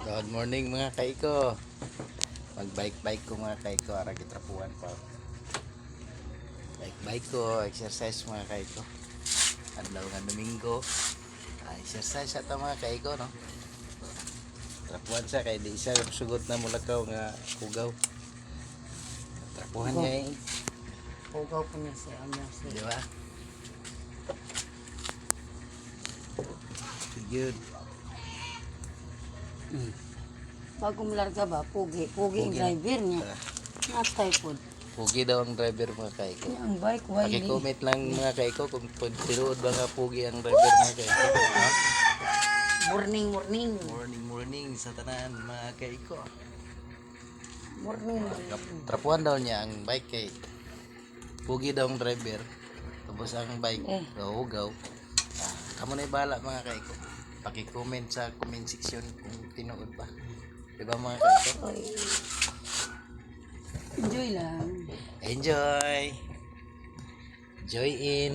Good morning mga kaiko. Mag-bike-bike ko mga kaiko. Ara gitrapuan pa. Bike-bike ko. Exercise mga kaiko. Adlaw nga Domingo. Exercise sa mga kaiko, no? Trapuan sa kay di isa sugot na mulakaw nga kugaw. Trapuhan niya eh. Pugaw po niya siya. Di ba? Good. Bago malarga ba, pugi. Pugi ang Pugi. driver niya. Natay po. Pugi daw ang driver mga kaiko. Ang bike, wily. Paki-comment lang mga kaiko kung tinuod ba nga pugi ang driver mga kaiko. Ha? Morning, morning. Morning sa tanan mga kaiko. Morning. Trapuan daw niya ang bike kay pugi daw ang driver. Tapos ang bike ugaw. Kamo na ibala mga kaiko. Paki-comment sa comment section kung tinuod ba. Diba mga kaiko? Oy. Enjoy lang. Enjoy! Joy in!